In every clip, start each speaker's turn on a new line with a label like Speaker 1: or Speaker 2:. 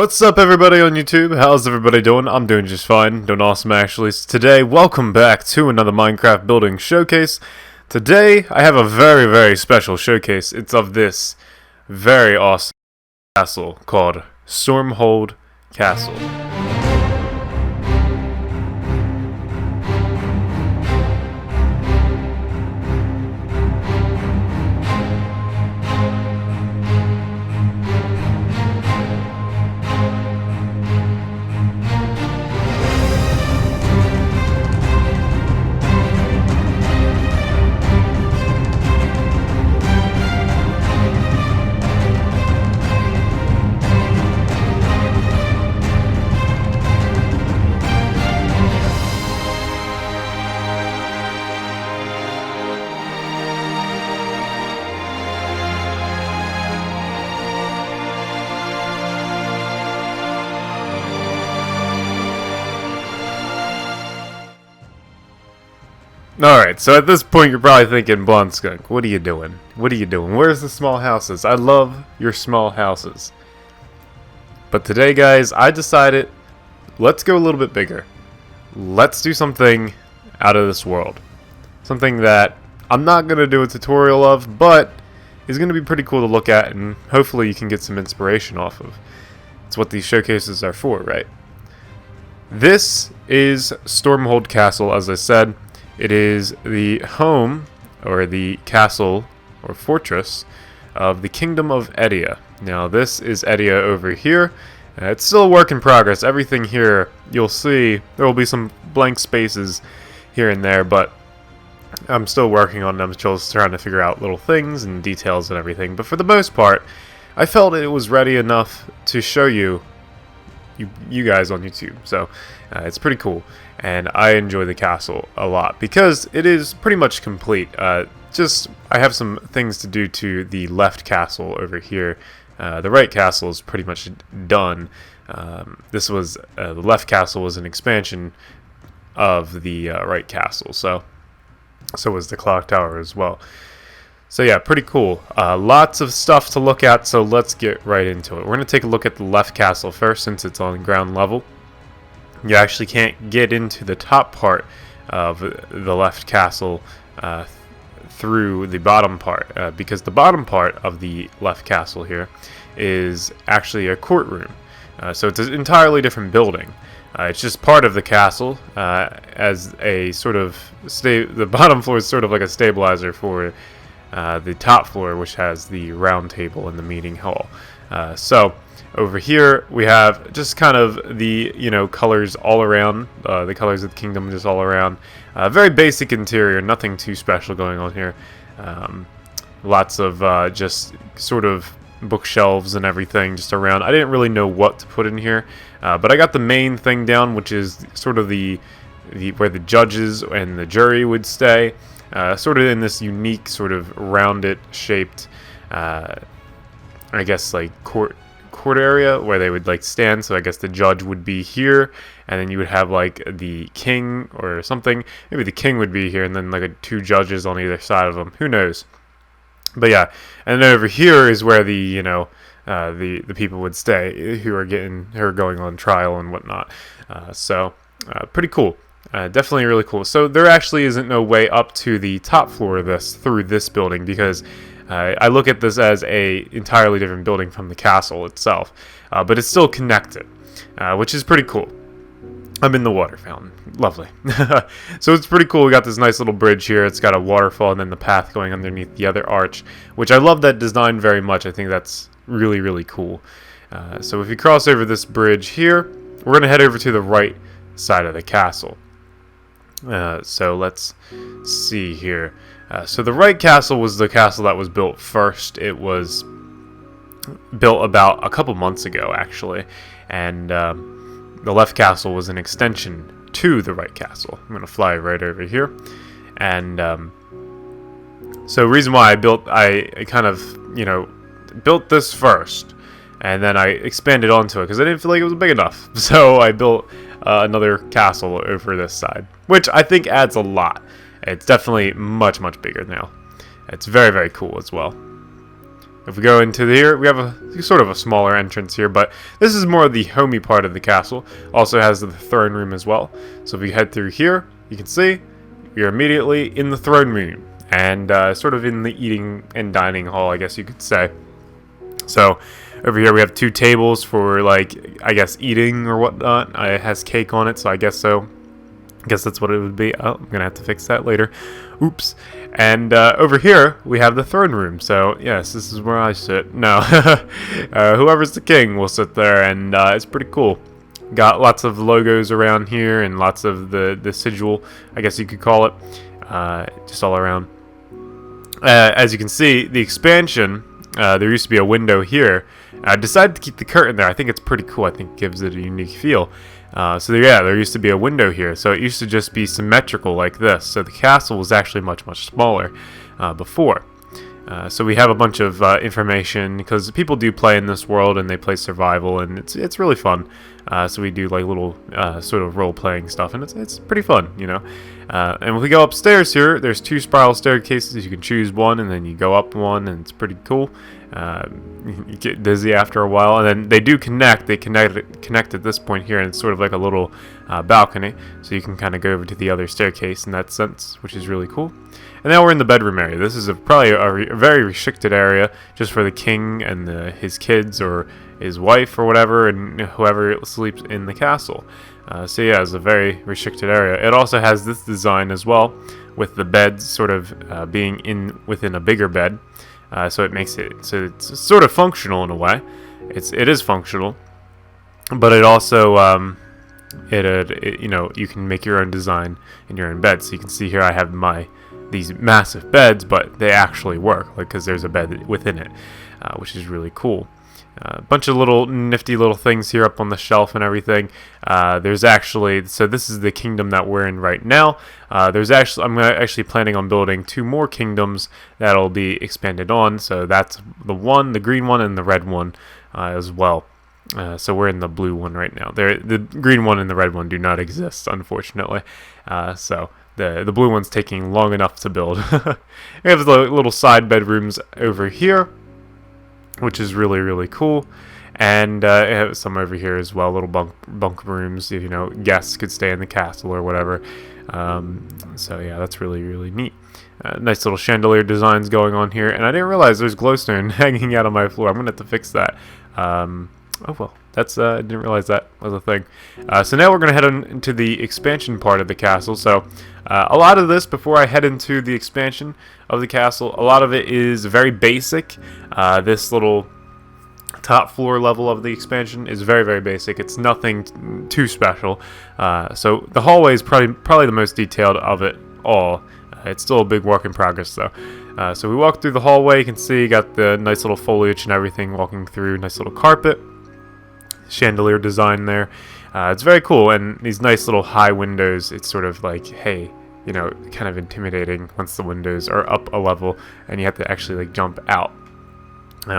Speaker 1: What's up, everybody on YouTube? How's everybody doing? I'm doing just fine. Doing awesome, actually. So today, welcome back to another Minecraft building showcase. Today, I have a very, very special showcase. It's of this very awesome castle called Stormhold Castle. Alright, so at this point you're probably thinking, Blondskunk, what are you doing? What are you doing? Where's the small houses? I love your small houses. But today, guys, I decided, let's go a little bit bigger. Let's do something out of this world. Something that I'm not going to do a tutorial of, but is going to be pretty cool to look at, and hopefully you can get some inspiration off of. It's what these showcases are for, right? This is Stormhold Castle, as I said. It is the home, or the castle, or fortress, of the Kingdom of Edia. Now, this is Edia over here. It's still a work in progress. Everything here, you'll see, there will be some blank spaces here and there, but I'm still working on them, just trying to figure out little things and details and everything. But for the most part, I felt it was ready enough to show you guys on YouTube. So, it's pretty cool. And I enjoy the castle a lot because it is pretty much complete. I have some things to do to the left castle over here. The right castle is pretty much done. The left castle was an expansion of the right castle, so was the clock tower as well. So yeah, pretty cool. Lots of stuff to look at, so let's get right into it. We're going to take a look at the left castle first, since it's on ground level. You actually can't get into the top part of the left castle through the bottom part, because the bottom part of the left castle here is actually a courtroom. So it's an entirely different building. It's just part of the castle, as a sort of the bottom floor is sort of like a stabilizer for the top floor, which has the round table in the meeting hall. So over here we have just kind of the colors all around, the colors of the kingdom just all around. Very basic interior, nothing too special going on here. Lots of just sort of bookshelves and everything just around. I didn't really know what to put in here, but I got the main thing down, which is sort of the where the judges and the jury would stay, sort of in this unique sort of rounded shaped, I guess like court area where they would like stand. So I guess the judge would be here, and then you would have like the king or something. Maybe the king would be here, and then like two judges on either side of them. Who knows? But yeah, and then over here is where the the people would stay who are going on trial and whatnot. Pretty cool. Definitely really cool. So there actually isn't no way up to the top floor of this through this building, because I look at this as a entirely different building from the castle itself, but it's still connected, which is pretty cool. I'm in the water fountain. Lovely. So it's pretty cool. We got this nice little bridge here. It's got a waterfall and then the path going underneath the other arch, which I love that design very much. I think that's really, really cool. So if you cross over this bridge here, we're going to head over to the right side of the castle. So let's see here. So the right castle was the castle that was built first. It was built about a couple months ago, actually, and the left castle was an extension to the right castle. I'm gonna fly right over here, and so the reason why I kind of built this first, and then I expanded onto it because I didn't feel like it was big enough. So I built another castle over this side, which I think adds a lot. It's definitely much, much bigger now. It's very, very cool as well. If we go into here, we have a sort of a smaller entrance here, but this is more of the homey part of the castle. Also has the throne room as well. So if we head through here, you can see you're immediately in the throne room, and sort of in the eating and dining hall, I guess you could say. So over here we have 2 tables for, like, I guess eating or whatnot. It has cake on it, so I guess so. I guess that's what it would be. Oh, I'm gonna have to fix that later. Oops. And over here we have the throne room. So yes, this is where I sit. No, whoever's the king will sit there, and it's pretty cool. Got lots of logos around here and lots of the sigil, I guess you could call it, just all around. As you can see, the expansion, there used to be a window here. I decided to keep the curtain there. I think it's pretty cool. I think it gives it a unique feel. So there used to be a window here. So it used to just be symmetrical like this. So the castle was actually much smaller before. So we have a bunch of information, because people do play in this world and they play survival, and it's really fun. So we do like little sort of role-playing stuff, and it's pretty fun, you know. And if we go upstairs here, there's 2 spiral staircases. You can choose one, and then you go up one, and it's pretty cool. You get dizzy after a while, and then they do connect. They connect at this point here, and it's sort of like a little balcony, so you can kind of go over to the other staircase in that sense, which is really cool. And now we're in the bedroom area. This is probably a very restricted area, just for the king and his kids or his wife or whatever, and whoever sleeps in the castle. So yeah, it's a very restricted area. It also has this design as well, with the beds sort of being within a bigger bed. So it makes it so it's sort of functional in a way. It is functional, but it also you know, you can make your own design in your own bed. So you can see here I have these massive beds, but they actually work, like, because there's a bed within it, which is really cool. A bunch of little nifty little things here up on the shelf and everything. There's actually, so this is the kingdom that we're in right now. I'm actually planning on building 2 more kingdoms that'll be expanded on. So that's the green one, and the red one as well. So we're in the blue one right now. The green one and the red one do not exist, unfortunately. So the blue one's taking long enough to build. We have the little side bedrooms over here, which is really cool. And I have some over here as well, little bunk rooms, if, you know, guests could stay in the castle or whatever. So yeah, that's really neat. Nice little chandelier designs going on here, and I didn't realize there's glowstone hanging out on my floor. I'm gonna have to fix that. Oh well, that's I didn't realize that was a thing. So now we're gonna head on into the expansion part of the castle. So a lot of this, before I head into the expansion of the castle, a lot of it is very basic. This little top floor level of the expansion is very basic. It's nothing too special. So the hallway is probably the most detailed of it all. It's still a big work in progress though. So we walk through the hallway. You can see you got the nice little foliage and everything walking through. Nice little carpet, chandelier design there. It's very cool, and these nice little high windows. It's sort of like, hey, you know, kind of intimidating once the windows are up a level and you have to actually like jump out,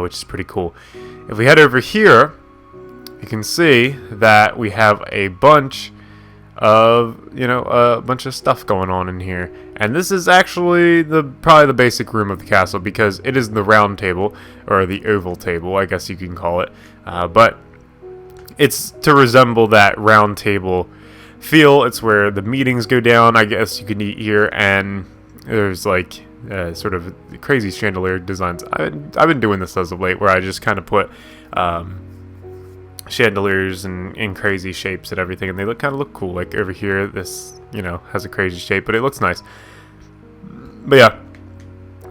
Speaker 1: which is pretty cool. If we head over here, you can see that we have a bunch of, you know, a bunch of stuff going on in here. And this is actually probably the basic room of the castle, because it is the round table, or the oval table, I guess you can call it. But it's to resemble that round table feel. It's where the meetings go down, I guess you can eat here, and there's like sort of crazy chandelier designs. I've been doing this as of late, where I just kind of put chandeliers in crazy shapes and everything, and they kind of look cool. Like over here, this, you know, has a crazy shape, but it looks nice. But yeah,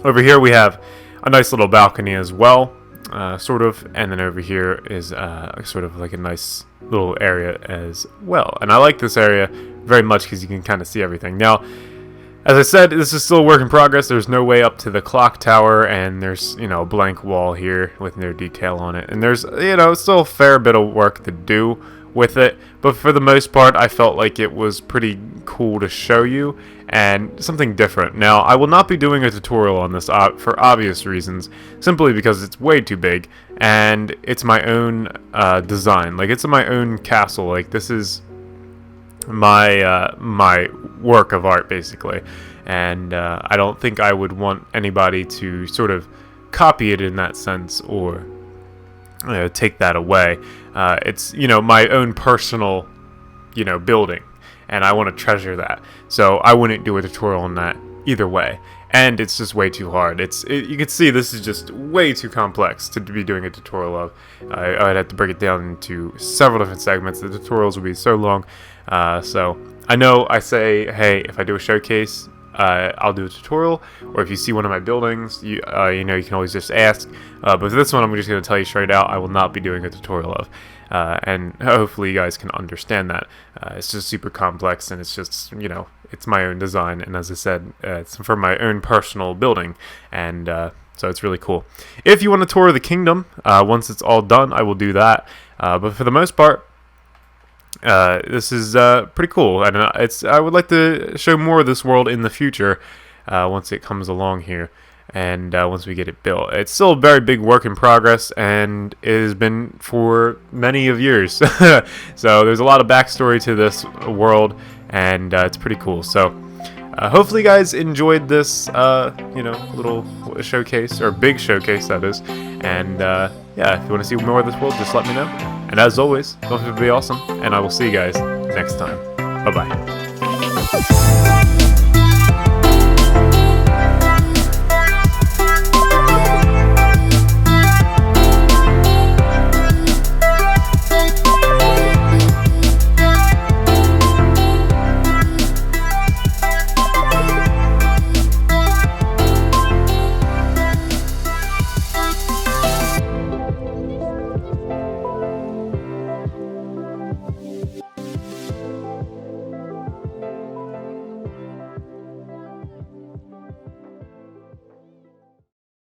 Speaker 1: over here we have a nice little balcony as well, sort of, and then over here is sort of like a nice little area as well. And I like this area very much because you can kind of see everything. Now, as I said, this is still a work in progress. There's no way up to the clock tower, and there's, you know, a blank wall here with no detail on it. And there's, you know, still a fair bit of work to do with it, but for the most part, I felt like it was pretty cool to show you and something different. Now, I will not be doing a tutorial on this for obvious reasons, simply because it's way too big, and it's my own design. Like, it's my own castle. Like, this is my my work of art, basically, and I don't think I would want anybody to sort of copy it in that sense or take that away. It's, you know, my own personal, you know, building, and I want to treasure that. So I wouldn't do a tutorial on that either way. And it's just way too hard. You can see this is just way too complex to be doing a tutorial of. I'd have to break it down into several different segments. The tutorials would be so long. So I know I say, hey, if I do a showcase, I'll do a tutorial, or if you see one of my buildings, you know, you can always just ask. But for this one, I'm just going to tell you straight out, I will not be doing a tutorial of. And hopefully you guys can understand that. It's just super complex, and it's just, you know, it's my own design, and as I said, it's for my own personal building, and so it's really cool. If you want to tour the kingdom, once it's all done, I will do that. But for the most part, this is pretty cool, and I would like to show more of this world in the future once it comes along here, and once we get it built. It's still a very big work in progress, and it has been for many of years. So there's a lot of backstory to this world, and it's pretty cool. So hopefully you guys enjoyed this you know, little showcase, or big showcase that is, and yeah, if you want to see more of this world, just let me know. And as always, don't forget to be awesome, and I will see you guys next time. Bye bye.